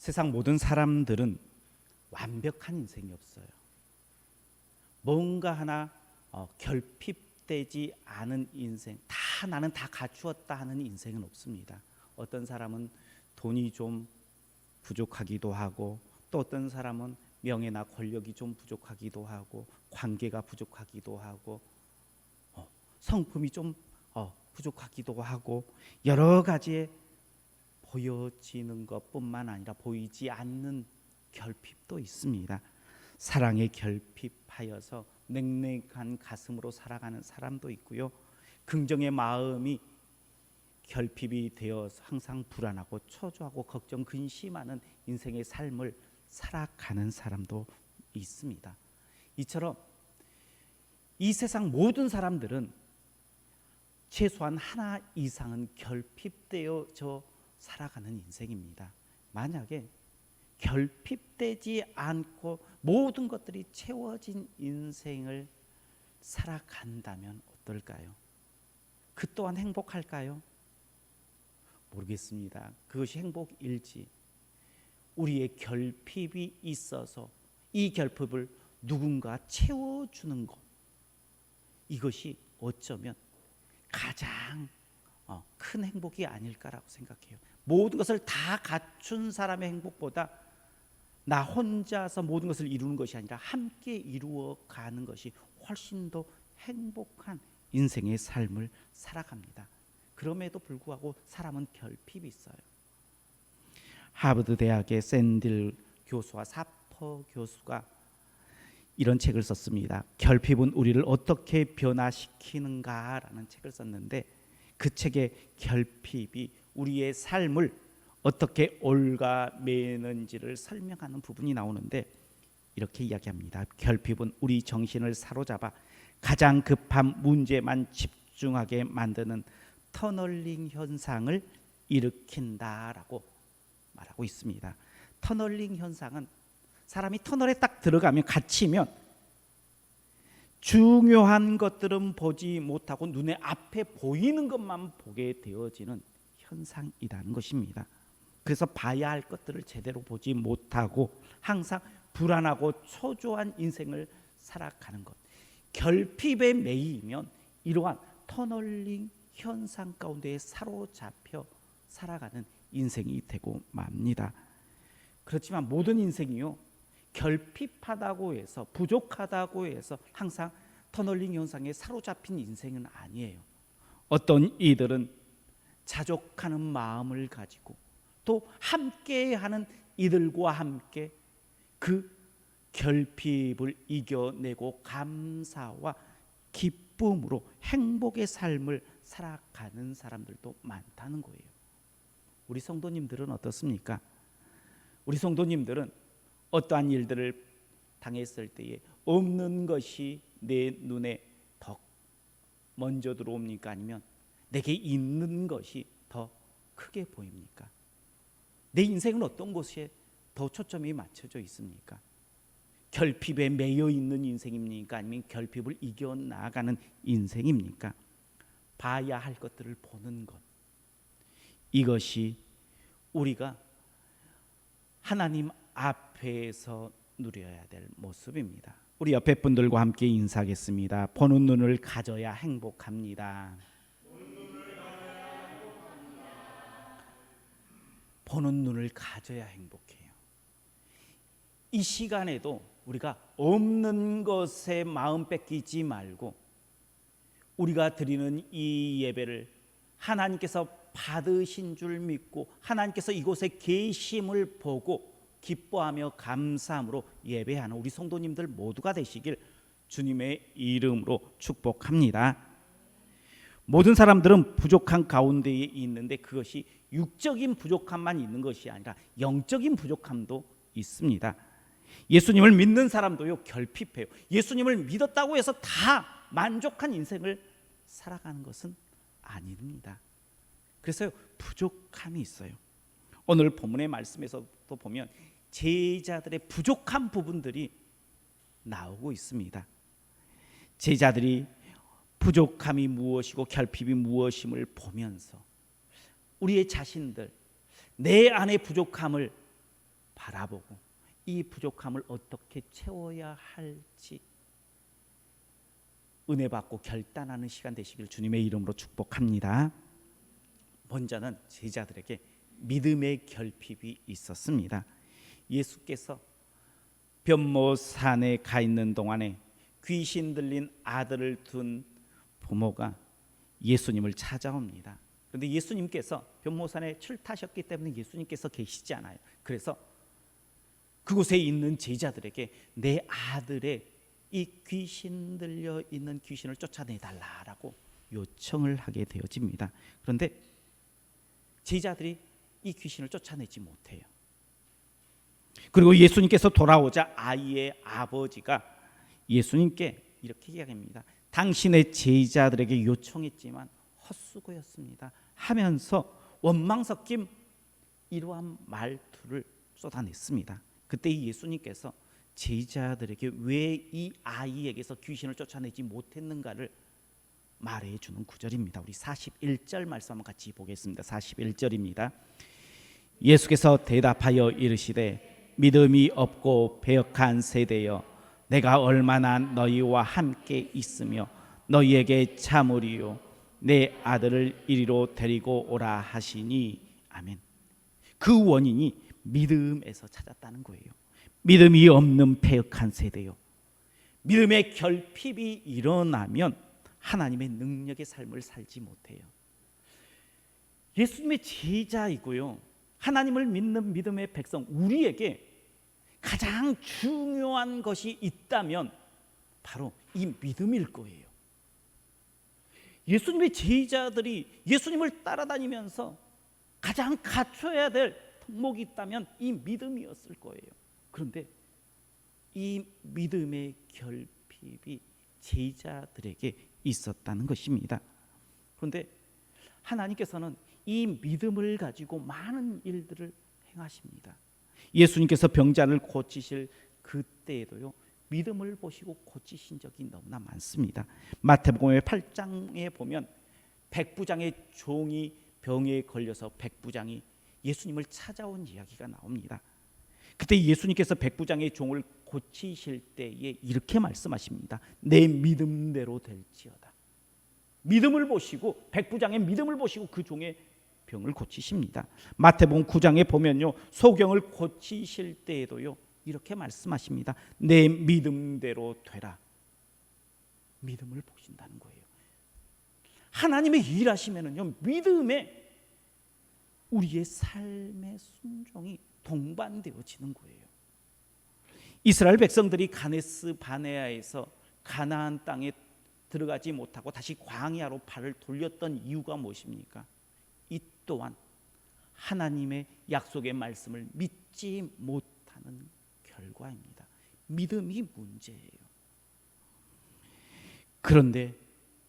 세상 모든 사람들은 완벽한 인생이 없어요. 뭔가 하나 결핍되지 않은 인생, 나는 다 갖추었다 하는 인생은 없습니다. 어떤 사람은 돈이 좀 부족하기도 하고, 또 어떤 사람은 명예나 권력이 좀 부족하기도 하고, 관계가 부족하기도 하고, 성품이 좀 부족하기도 하고, 여러 가지의 보여지는 것뿐만 아니라 보이지 않는 결핍도 있습니다. 사랑에 결핍하여서 냉랭한 가슴으로 살아가는 사람도 있고요, 긍정의 마음이 결핍이 되어서 항상 불안하고 초조하고 걱정 근심하는 인생의 삶을 살아가는 사람도 있습니다. 이처럼 이 세상 모든 사람들은 최소한 하나 이상은 결핍되어져 살아가는 인생입니다. 만약에 결핍되지 않고 모든 것들이 채워진 인생을 살아간다면 어떨까요? 그 또한 행복할까요? 모르겠습니다. 그것이 행복일지. 우리의 결핍이 있어서 이 결핍을 누군가 채워주는 것, 이것이 어쩌면 가장 큰 행복이 아닐까라고 생각해요. 모든 것을 다 갖춘 사람의 행복보다 나 혼자서 모든 것을 이루는 것이 아니라 함께 이루어가는 것이 훨씬 더 행복한 인생의 삶을 살아갑니다. 그럼에도 불구하고 사람은 결핍이 있어요. 하버드 대학의 샌딜 교수와 사퍼 교수가 이런 책을 썼습니다. 결핍은 우리를 어떻게 변화시키는가라는 책을 썼는데, 그 책의 결핍이 우리의 삶을 어떻게 올가매는지를 설명하는 부분이 나오는데, 이렇게 이야기합니다. 결핍은 우리 정신을 사로잡아 가장 급한 문제만 집중하게 만드는 터널링 현상을 일으킨다라고 말하고 있습니다. 터널링 현상은 사람이 터널에 딱 들어가면, 갇히면 중요한 것들은 보지 못하고 눈에 앞에 보이는 것만 보게 되어지는 현상이라는 것입니다. 그래서 봐야 할 것들을 제대로 보지 못하고 항상 불안하고 초조한 인생을 살아가는 것, 결핍에 매이면 이러한 터널링 현상 가운데 사로잡혀 살아가는 인생이 되고 맙니다. 그렇지만 모든 인생이요, 결핍하다고 해서, 부족하다고 해서 항상 터널링 현상에 사로잡힌 인생은 아니에요. 어떤 이들은 자족하는 마음을 가지고 또 함께하는 이들과 함께 그 결핍을 이겨내고 감사와 기쁨으로 행복의 삶을 살아가는 사람들도 많다는 거예요. 우리 성도님들은 어떻습니까? 우리 성도님들은 어떠한 일들을 당했을 때에 없는 것이 내 눈에 더 먼저 들어옵니까? 아니면 내게 있는 것이 더 크게 보입니까? 내 인생은 어떤 곳에 더 초점이 맞춰져 있습니까? 결핍에 매여 있는 인생입니까? 아니면 결핍을 이겨나가는 인생입니까? 봐야 할 것들을 보는 것, 이것이 우리가 하나님 앞에서 누려야 될 모습입니다. 우리 옆에 분들과 함께 인사하겠습니다. 보는 눈을 가져야 행복합니다. 보는 눈을 가져야 행복해요. 이 시간에도 우리가 없는 것에 마음 뺏기지 말고, 우리가 드리는 이 예배를 하나님께서 받으신 줄 믿고 하나님께서 이곳에 계심을 보고 기뻐하며 감사함으로 예배하는 우리 성도님들 모두가 되시길 주님의 이름으로 축복합니다. 모든 사람들은 부족한 가운데에 있는데, 그것이 육적인 부족함만 있는 것이 아니라 영적인 부족함도 있습니다. 예수님을 믿는 사람도요, 결핍해요. 예수님을 믿었다고 해서 다 만족한 인생을 살아가는 것은 아닙니다. 그래서 부족함이 있어요. 오늘 본문의 말씀에서도 보면 제자들의 부족한 부분들이 나오고 있습니다. 제자들이 부족함이 무엇이고 결핍이 무엇임을 보면서 우리의 자신들, 내 안의 부족함을 바라보고 이 부족함을 어떻게 채워야 할지 은혜 받고 결단하는 시간 되시길 주님의 이름으로 축복합니다. 먼저는 제자들에게 믿음의 결핍이 있었습니다. 예수께서 변모산에 가 있는 동안에 귀신 들린 아들을 둔 부모가 예수님을 찾아옵니다. 그런데 예수님께서 변모산에 출타하셨기 때문에 예수님께서 계시지 않아요. 그래서 그곳에 있는 제자들에게 내 아들의 이 귀신 들려 있는 귀신을 쫓아내달라라고 요청을 하게 되어집니다. 그런데 제자들이 이 귀신을 쫓아내지 못해요. 그리고 예수님께서 돌아오자 아이의 아버지가 예수님께 이렇게 이야기합니다. 당신의 제자들에게 요청했지만 헛수고였습니다 하면서 원망 섞인 이러한 말투를 쏟아냈습니다. 그때 예수님께서 제자들에게 왜 이 아이에게서 귀신을 쫓아내지 못했는가를 말해주는 구절입니다. 우리 41절 말씀 한번 같이 보겠습니다. 41절입니다. 예수께서 대답하여 이르시되 믿음이 없고 배역한 세대여 내가 얼마나 너희와 함께 있으며 너희에게 참으리요 내 아들을 이리로 데리고 오라 하시니 아멘. 그 원인이 믿음에서 찾았다는 거예요. 믿음이 없는 패역한 세대요. 믿음의 결핍이 일어나면 하나님의 능력의 삶을 살지 못해요. 예수님의 제자이고요, 하나님을 믿는 믿음의 백성, 우리에게 가장 중요한 것이 있다면 바로 이 믿음일 거예요. 예수님의 제자들이 예수님을 따라다니면서 가장 갖춰야 될 덕목이 있다면 이 믿음이었을 거예요. 그런데 이 믿음의 결핍이 제자들에게 있었다는 것입니다. 그런데 하나님께서는 이 믿음을 가지고 많은 일들을 행하십니다. 예수님께서 병자를 고치실 그때에도요, 믿음을 보시고 고치신 적이 너무나 많습니다. 마태복음의 8장에 보면 백부장의 종이 병에 걸려서 백부장이 예수님을 찾아온 이야기가 나옵니다. 그때 예수님께서 백부장의 종을 고치실 때에 이렇게 말씀하십니다. 내 믿음대로 될지어다. 믿음을 보시고, 백부장의 믿음을 보시고 그 종의 병을 고치십니다. 마태복음 9장에 보면요, 소경을 고치실 때에도요 이렇게 말씀하십니다. 내 믿음대로 되라. 믿음을 보신다는 거예요. 하나님의 일하시면은요, 믿음에 우리의 삶의 순종이 동반되어지는 거예요. 이스라엘 백성들이 가데스 바네아에서 가나안 땅에 들어가지 못하고 다시 광야로 발을 돌렸던 이유가 무엇입니까? 이 또한 하나님의 약속의 말씀을 믿지 못하는 결과입니다. 믿음이 문제예요. 그런데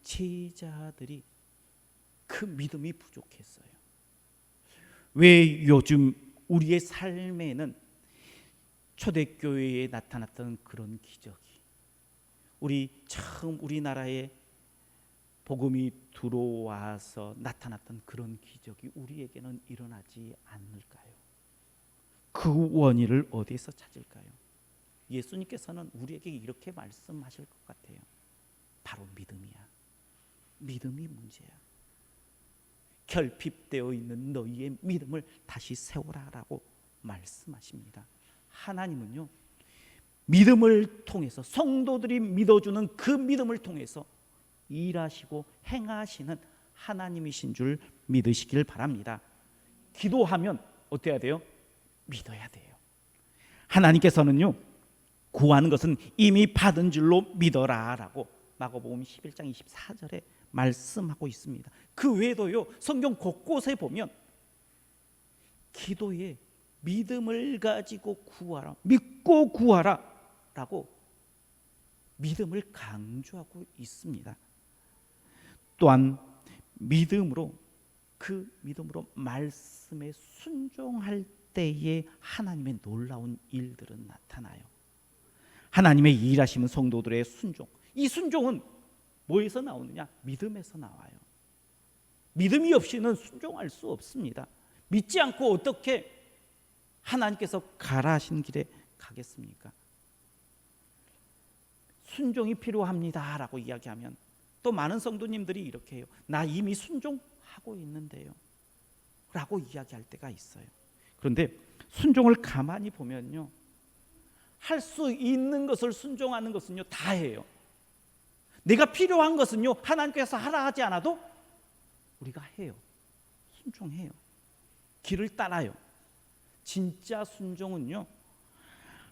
제자들이 그 믿음이 부족했어요. 왜 요즘 우리의 삶에는 초대교회에 나타났던 그런 기적이, 우리 처음 우리나라에 복음이 들어와서 나타났던 그런 기적이 우리에게는 일어나지 않을까요? 그 원인을 어디에서 찾을까요? 예수님께서는 우리에게 이렇게 말씀하실 것 같아요. 바로 믿음이야. 믿음이 문제야. 결핍되어 있는 너희의 믿음을 다시 세워라라고 말씀하십니다. 하나님은요, 믿음을 통해서, 성도들이 믿어주는 그 믿음을 통해서 일하시고 행하시는 하나님이신 줄 믿으시길 바랍니다. 기도하면 어떻게 해야 돼요? 믿어야 돼요. 하나님께서는요, 구하는 것은 이미 받은 줄로 믿어라라고 마가복음 11장 24절에 말씀하고 있습니다. 그 외에도요, 성경 곳곳에 보면 기도에 믿음을 가지고 구하라, 믿고 구하라 라고 믿음을 강조하고 있습니다. 또한 믿음으로, 그 믿음으로 말씀에 순종할 때에 하나님의 놀라운 일들은 나타나요. 하나님의 일하시는 성도들의 순종, 이 순종은 뭐에서 나오느냐? 믿음에서 나와요. 믿음이 없이는 순종할 수 없습니다. 믿지 않고 어떻게 하나님께서 가라 하신 길에 가겠습니까? 순종이 필요합니다라고 이야기하면 또 많은 성도님들이 이렇게 해요. 나 이미 순종하고 있는데요 라고 이야기할 때가 있어요. 그런데 순종을 가만히 보면요, 할 수 있는 것을 순종하는 것은요 다예요. 내가 필요한 것은요 하나님께서 하라 하지 않아도 우리가 해요. 순종해요. 길을 따라요. 진짜 순종은요,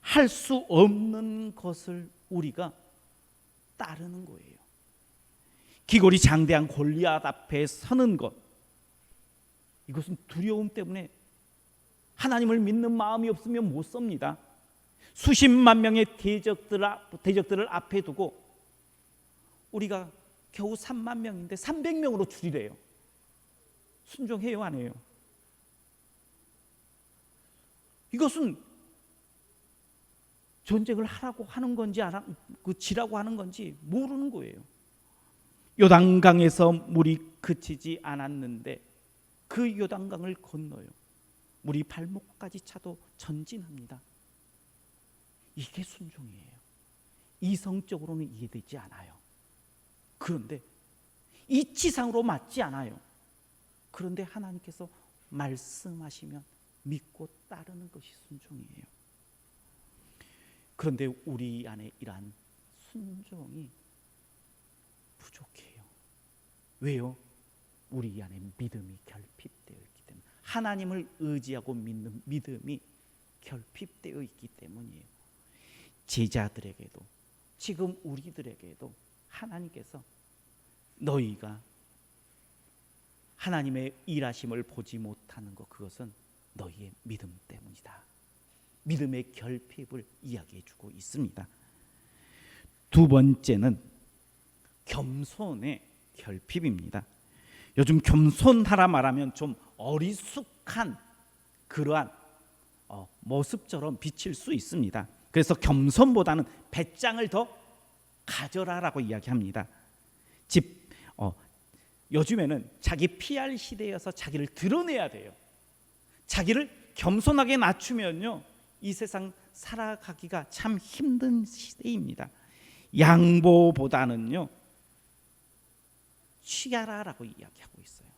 할 수 없는 것을 우리가 따르는 거예요. 기골이 장대한 골리앗 앞에 서는 것, 이것은 두려움 때문에 하나님을 믿는 마음이 없으면 못 섭니다. 수십만 명의 대적들을 앞에 두고 우리가 겨우 3만 명인데 300명으로 줄이래요. 순종해요, 안 해요? 이것은 전쟁을 하라고 하는 건지 지라고 하는 건지 모르는 거예요. 요단강에서 물이 그치지 않았는데 그 요단강을 건너요. 물이 발목까지 차도 전진합니다. 이게 순종이에요. 이성적으로는 이해되지 않아요. 그런데 이치상으로 맞지 않아요. 그런데 하나님께서 말씀하시면 믿고 따르는 것이 순종이에요. 그런데 우리 안에 이러한 순종이 부족해요. 왜요? 우리 안에 믿음이 결핍되어 있기 때문에, 하나님을 의지하고 믿는 믿음이 결핍되어 있기 때문이에요. 제자들에게도 지금 우리들에게도 하나님께서 너희가 하나님의 일하심을 보지 못하는 것, 그것은 너희의 믿음 때문이다. 믿음의 결핍을 이야기해 주고 있습니다. 두 번째는 겸손의 결핍입니다. 요즘 겸손하라 말하면 좀 어리숙한 그러한 모습처럼 비칠 수 있습니다. 그래서 겸손보다는 배짱을 더 가져라라고 이야기합니다. 요즘에는 자기 PR 시대여서 자기를 드러내야 돼요. 자기를 겸손하게 낮추면요, 이 세상 살아가기가 참 힘든 시대입니다. 양보보다는요 취하라라고 이야기하고 있어요.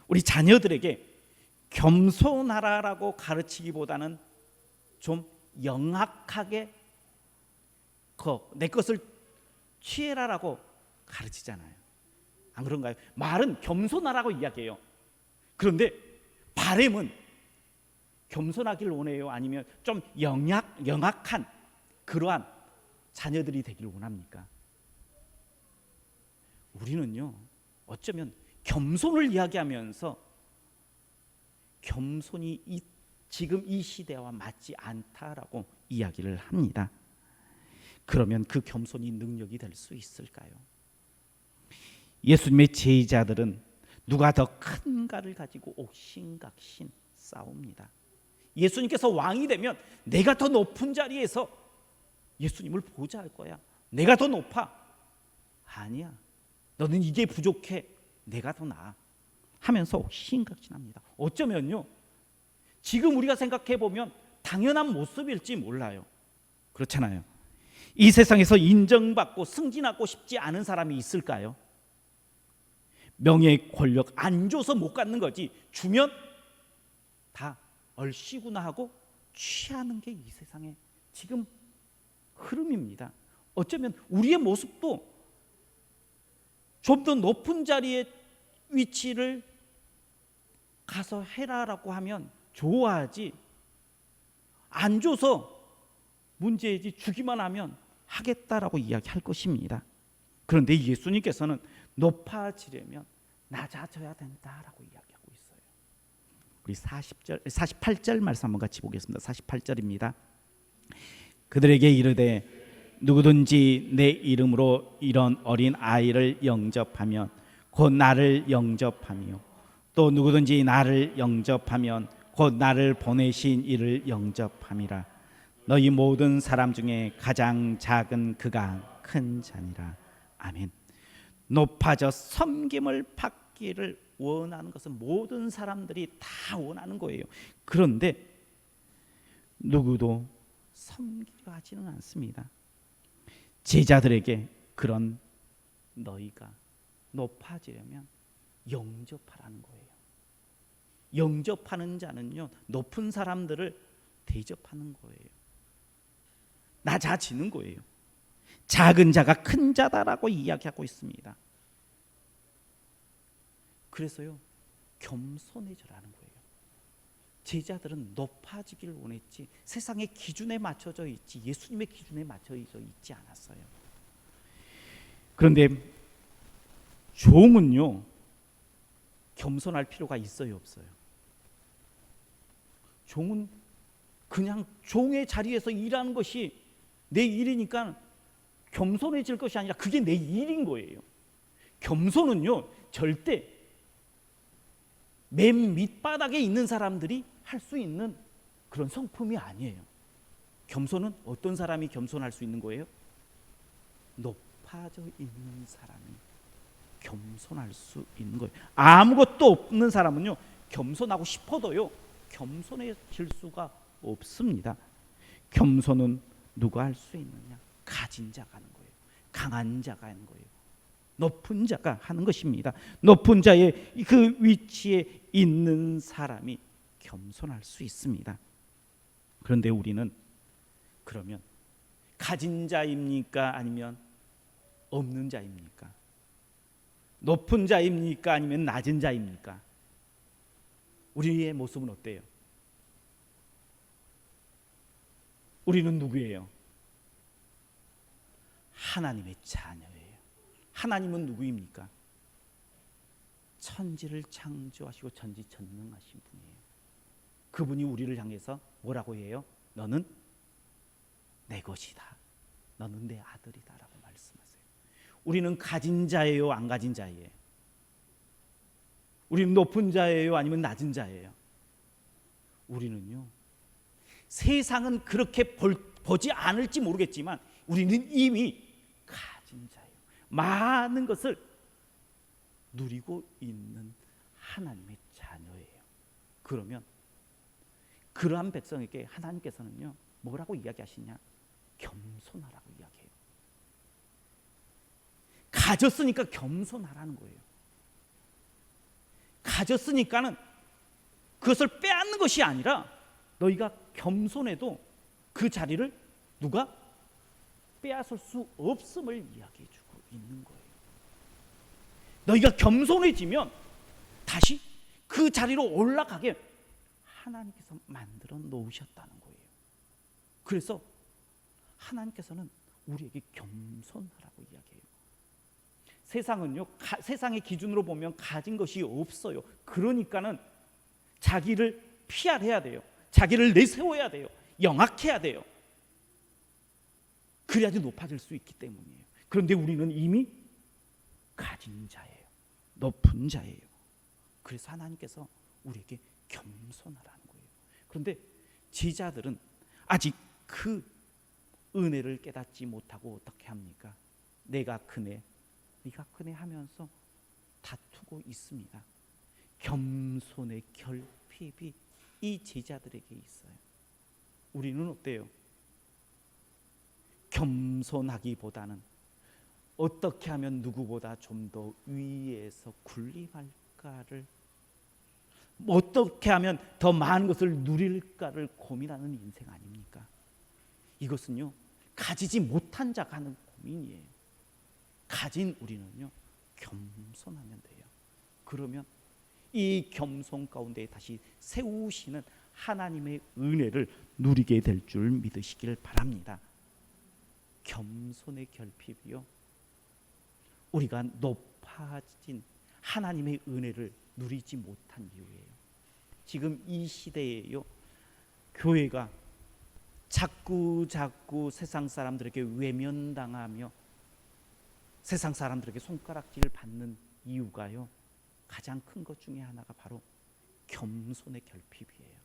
우리 자녀들에게 겸손하라라고 가르치기보다는 좀 영악하게 내 것을 취해라라고 가르치잖아요. 안 그런가요? 말은 겸손하라고 이야기해요. 그런데 바람은 겸손하길 원해요? 아니면 좀 영악한 그러한 자녀들이 되길 원합니까? 우리는요, 어쩌면 겸손을 이야기하면서 겸손이 지금 이 시대와 맞지 않다라고 이야기를 합니다. 그러면 그 겸손이 능력이 될 수 있을까요? 예수님의 제자들은 누가 더 큰가를 가지고 옥신각신 싸웁니다. 예수님께서 왕이 되면 내가 더 높은 자리에서 예수님을 보좌할 거야. 내가 더 높아. 아니야, 너는 이게 부족해. 내가 더 나아 하면서 옥신각신합니다. 어쩌면요, 지금 우리가 생각해 보면 당연한 모습일지 몰라요. 그렇잖아요. 이 세상에서 인정받고 승진하고 싶지 않은 사람이 있을까요? 명예, 권력 안 줘서 못 갖는 거지, 주면 다 얼씨구나 하고 취하는 게 이 세상의 지금 흐름입니다. 어쩌면 우리의 모습도 좀 더 높은 자리에 위치를 가서 해라라고 하면 좋아하지, 안 줘서 문제이지 주기만 하면 하겠다라고 이야기할 것입니다. 그런데 예수님께서는 높아지려면 낮아져야 된다라고 이야기하고 있어요. 우리 48절 말씀 한번 같이 보겠습니다. 48절입니다. 그들에게 이르되 누구든지 내 이름으로 이런 어린 아이를 영접하면 곧 나를 영접하며 또 누구든지 나를 영접하면 곧 나를 보내신 이를 영접함이라. 너희 모든 사람 중에 가장 작은 그가 큰 자니라. 아멘. 높아져 섬김을 받기를 원하는 것은 모든 사람들이 다 원하는 거예요. 그런데 누구도 섬기려 하지는 않습니다. 제자들에게 그런 너희가 높아지려면 영접하라는 거예요. 영접하는 자는요, 높은 사람들을 대접하는 거예요. 낮아지는 거예요. 작은 자가 큰 자다라고 이야기하고 있습니다. 그래서요, 겸손해져라는 거예요. 제자들은 높아지기를 원했지 세상의 기준에 맞춰져 있지 예수님의 기준에 맞춰져 있지 않았어요. 그런데 종은요, 겸손할 필요가 있어요, 없어요? 종은 그냥 종의 자리에서 일하는 것이 내 일이니까 겸손해질 것이 아니라 그게 내 일인 거예요. 겸손은요, 절대 맨 밑바닥에 있는 사람들이 할 수 있는 그런 성품이 아니에요. 겸손은 어떤 사람이 겸손할 수 있는 거예요? 높아져 있는 사람이 겸손할 수 있는 거예요. 아무것도 없는 사람은요, 겸손하고 싶어도요, 겸손해질 수가 없습니다. 겸손은 누가 할 수 있느냐? 가진 자가 하는 거예요. 강한 자가 하는 거예요. 높은 자가 하는 것입니다. 높은 자의 그 위치에 있는 사람이 겸손할 수 있습니다. 그런데 우리는 그러면 가진 자입니까? 아니면 없는 자입니까? 높은 자입니까? 아니면 낮은 자입니까? 우리의 모습은 어때요? 우리는 누구예요? 하나님의 자녀예요. 하나님은 누구입니까? 천지를 창조하시고 전지전능하신 분이에요. 그분이 우리를 향해서 뭐라고 해요? 너는 내 것이다. 너는 내 아들이다 라고 말씀하세요. 우리는 가진 자예요? 안 가진 자예요? 우리는 높은 자예요? 아니면 낮은 자예요? 우리는요, 세상은 그렇게 보지 않을지 모르겠지만 우리는 이미 가진 자예요. 많은 것을 누리고 있는 하나님의 자녀예요. 그러면 그러한 백성에게 하나님께서는요, 뭐라고 이야기하시냐? 겸손하라고 이야기해요. 가졌으니까 겸손하라는 거예요. 가졌으니까는 그것을 빼앗는 것이 아니라 너희가 겸손해도 그 자리를 누가 빼앗을 수 없음을 이야기해 주고 있는 거예요. 너희가 겸손해지면 다시 그 자리로 올라가게 하나님께서 만들어 놓으셨다는 거예요. 그래서 하나님께서는 우리에게 겸손하라고 이야기해요. 세상은요, 세상의 기준으로 보면 가진 것이 없어요. 그러니까는 자기를 PR해야 돼요. 자기를 내세워야 돼요. 영악해야 돼요. 그래야지 높아질 수 있기 때문이에요. 그런데 우리는 이미 가진 자예요. 높은 자예요. 그래서 하나님께서 우리에게 겸손하라는 거예요. 그런데 제자들은 아직 그 은혜를 깨닫지 못하고 어떻게 합니까? 내가 크네, 네가 크네 하면서 다투고 있습니다. 겸손의 결핍이 이 제자들에게 있어요. 우리는 어때요? 겸손하기보다는 어떻게 하면 누구보다 좀 더 위에서 군림할까를, 어떻게 하면 더 많은 것을 누릴까를 고민하는 인생 아닙니까? 이것은요, 가지지 못한 자가 하는 고민이에요. 가진 우리는요, 겸손하면 돼요. 그러면 이 겸손 가운데 다시 세우시는 하나님의 은혜를 누리게 될 줄 믿으시길 바랍니다. 겸손의 결핍이요, 우리가 높아진 하나님의 은혜를 누리지 못한 이유예요. 지금 이 시대에요, 교회가 자꾸 세상 사람들에게 외면당하며 세상 사람들에게 손가락질을 받는 이유가요, 가장 큰 것 중에 하나가 바로 겸손의 결핍이에요.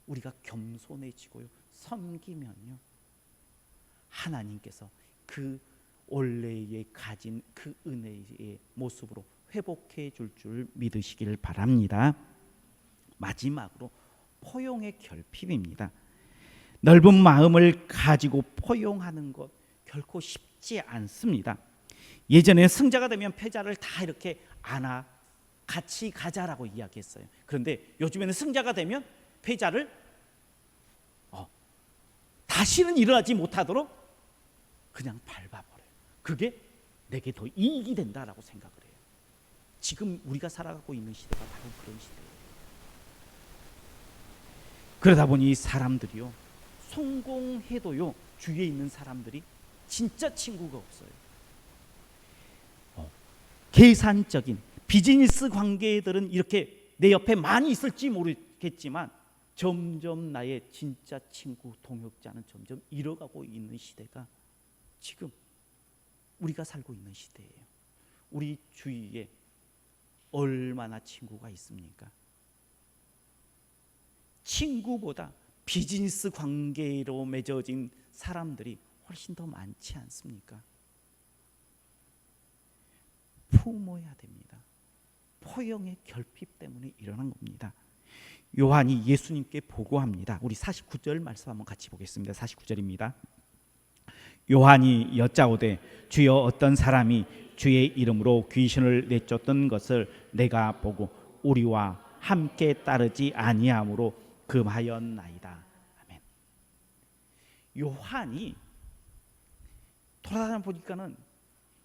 우리가 겸손해지고요, 섬기면요, 하나님께서 그 원래의 가진 그 은혜의 모습으로 회복해 줄 줄 믿으시길 바랍니다. 마지막으로 포용의 결핍입니다. 넓은 마음을 가지고 포용하는 것 결코 쉽지 않습니다. 예전에 승자가 되면 패자를 다 이렇게 안아 같이 가자라고 이야기했어요. 그런데 요즘에는 승자가 되면 패자를 다시는 일어나지 못하도록 그냥 밟아버려요. 그게 내게 더 이익이 된다라고 생각을 해요. 지금 우리가 살아가고 있는 시대가 바로 그런 시대예요. 그러다 보니 사람들이요, 성공해도요, 주위에 있는 사람들이 진짜 친구가 없어요. 계산적인 비즈니스 관계들은 이렇게 내 옆에 많이 있을지 모르겠지만 점점 나의 진짜 친구, 동역자는 점점 잃어가고 있는 시대가 지금 우리가 살고 있는 시대예요. 우리 주위에 얼마나 친구가 있습니까? 친구보다 비즈니스 관계로 맺어진 사람들이 훨씬 더 많지 않습니까? 품어야 됩니다. 포용의 결핍 때문에 일어난 겁니다. 요한이 예수님께 보고합니다. 우리 49절 말씀 한번 같이 보겠습니다. 49절입니다. 요한이 여짜오되 주여 어떤 사람이 주의 이름으로 귀신을 내쫓던 것을 내가 보고 우리와 함께 따르지 아니함으로 금하였나이다. 아멘. 요한이 돌아다녀 보니까는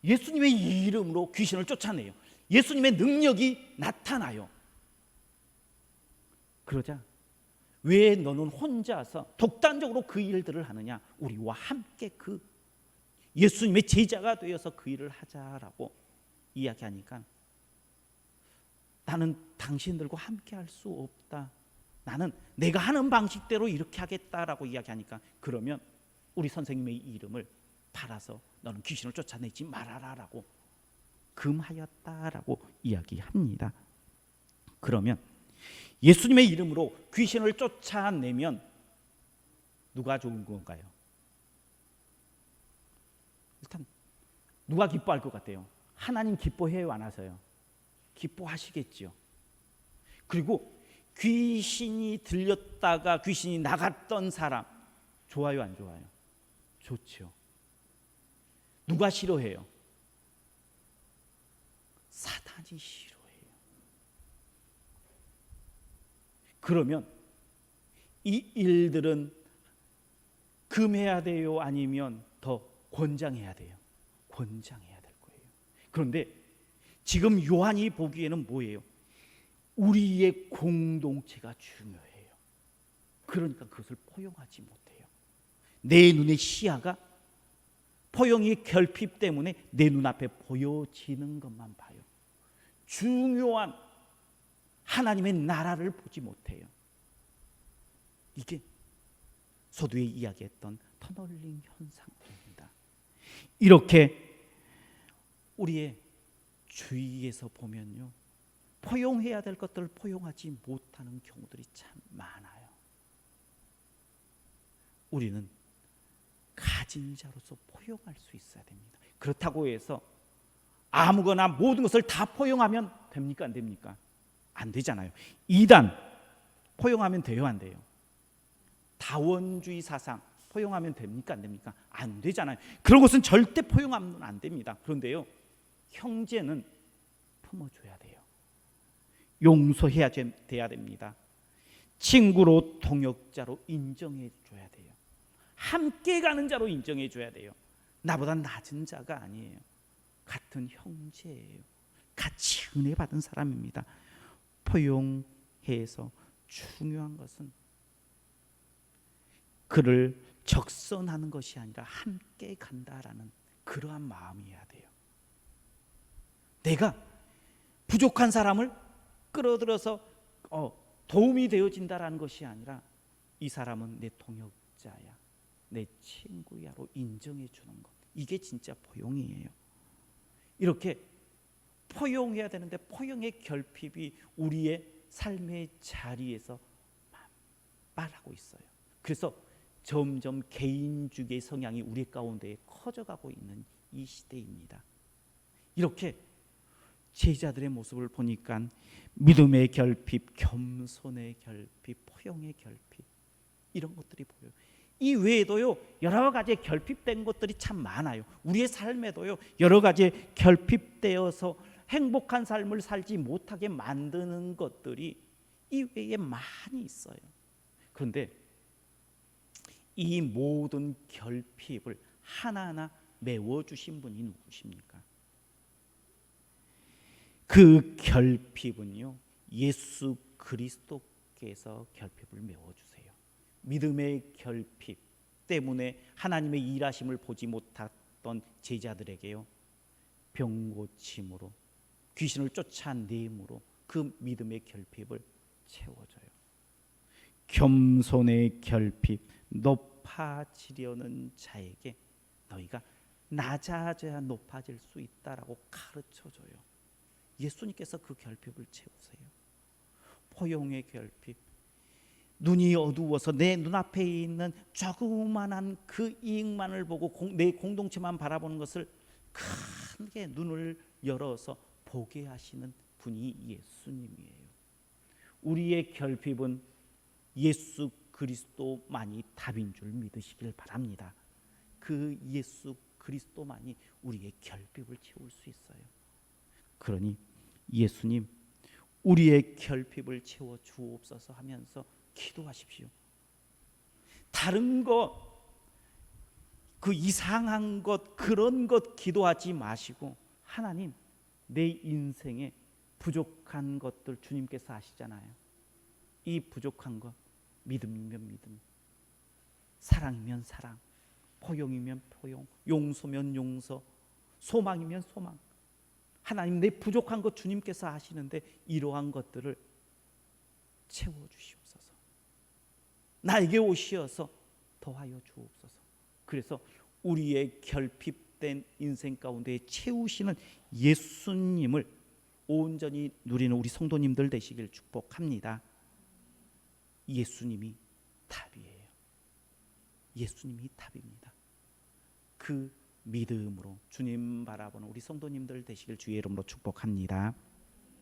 예수님의 이름으로 귀신을 쫓아내요. 예수님의 능력이 나타나요. 그러자 왜 너는 혼자서 독단적으로 그 일들을 하느냐? 우리와 함께 그 예수님의 제자가 되어서 그 일을 하자라고 이야기하니까 나는 당신들과 함께 할 수 없다. 나는 내가 하는 방식대로 이렇게 하겠다라고 이야기하니까 그러면 우리 선생님의 이름을 팔아서 너는 귀신을 쫓아내지 말아라라고 금하였다라고 이야기합니다. 그러면 예수님의 이름으로 귀신을 쫓아내면 누가 좋은 건가요? 일단 누가 기뻐할 것 같아요? 하나님 기뻐해요, 안 하세요? 기뻐하시겠죠. 그리고 귀신이 들렸다가 귀신이 나갔던 사람 좋아요, 안 좋아요? 좋죠. 누가 싫어해요? 사탄이 싫어해요. 그러면 이 일들은 금해야 돼요? 아니면 더 권장해야 돼요? 권장해야 될 거예요. 그런데 지금 요한이 보기에는 뭐예요? 우리의 공동체가 중요해요. 그러니까 그것을 포용하지 못해요. 내 눈의 시야가 포용의 결핍 때문에 내 눈앞에 보여지는 것만 봐요. 중요한 하나님의 나라를 보지 못해요. 이게 서두에 이야기했던 터널링 현상입니다. 이렇게 우리의 주위에서 보면요, 포용해야 될 것들을 포용하지 못하는 경우들이 참 많아요. 우리는 가진 자로서 포용할 수 있어야 됩니다. 그렇다고 해서 아무거나 모든 것을 다 포용하면 됩니까? 안 됩니까? 안 되잖아요. 이단 포용하면 돼요, 안 돼요? 다원주의 사상 포용하면 됩니까? 안 됩니까? 안 되잖아요. 그런 것은 절대 포용하면 안 됩니다. 그런데요, 형제는 품어줘야 돼요. 용서해야 돼야 됩니다. 친구로 동역자로 인정해 줘야 돼요. 함께 가는 자로 인정해 줘야 돼요. 나보다 낮은 자가 아니에요. 같은 형제예요. 같이 은혜 받은 사람입니다. 포용해서 중요한 것은 그를 적선하는 것이 아니라 함께 간다라는 그러한 마음이어야 돼요. 내가 부족한 사람을 끌어들여서 도움이 되어진다라는 것이 아니라 이 사람은 내 동역자야, 내 친구야로 인정해 주는 것, 이게 진짜 포용이에요. 이렇게 포용해야 되는데 포용의 결핍이 우리의 삶의 자리에서 만발하고 있어요. 그래서 점점 개인주의 성향이 우리 가운데 커져가고 있는 이 시대입니다. 이렇게 제자들의 모습을 보니까 믿음의 결핍, 겸손의 결핍, 포용의 결핍, 이런 것들이 보여요. 이 외에도요 여러 가지 결핍된 것들이 참 많아요. 우리의 삶에도요 여러 가지 결핍되어서 행복한 삶을 살지 못하게 만드는 것들이 이 외에 많이 있어요. 그런데 이 모든 결핍을 하나하나 메워주신 분이 누구십니까? 그 결핍은요 예수 그리스도께서 결핍을 메워주세요. 믿음의 결핍 때문에 하나님의 일하심을 보지 못했던 제자들에게요 병 고침으로 귀신을 쫓아내므로 그 믿음의 결핍을 채워줘요. 겸손의 결핍 높아지려는 자에게 너희가 낮아져야 높아질 수 있다라고 가르쳐줘요. 예수님께서 그 결핍을 채우세요. 포용의 결핍, 눈이 어두워서 내 눈앞에 있는 조그만한 그 이익만을 보고 내 공동체만 바라보는 것을 크게 눈을 열어서 보게 하시는 분이 예수님이에요. 우리의 결핍은 예수 그리스도만이 답인 줄 믿으시길 바랍니다. 그 예수 그리스도만이 우리의 결핍을 채울 수 있어요. 그러니 예수님 우리의 결핍을 채워 주옵소서 하면서 기도하십시오. 다른 것, 그 이상한 것, 그런 것 기도하지 마시고 하나님 내 인생에 부족한 것들 주님께서 아시잖아요. 이 부족한 것 믿음이면 믿음, 사랑이면 사랑, 포용이면 포용, 용서면 용서, 소망이면 소망. 하나님 내 부족한 것 주님께서 아시는데 이러한 것들을 채워주시옵소서. 나에게 오시어서 더하여 주옵소서. 그래서 우리의 결핍된 인생 가운데 채우시는 예수님을 온전히 누리는 우리 성도님들 되시길 축복합니다. 예수님이 답이에요. 예수님이 답입니다. 그 믿음으로 주님 바라보는 우리 성도님들 되시길 주의 이름으로 축복합니다.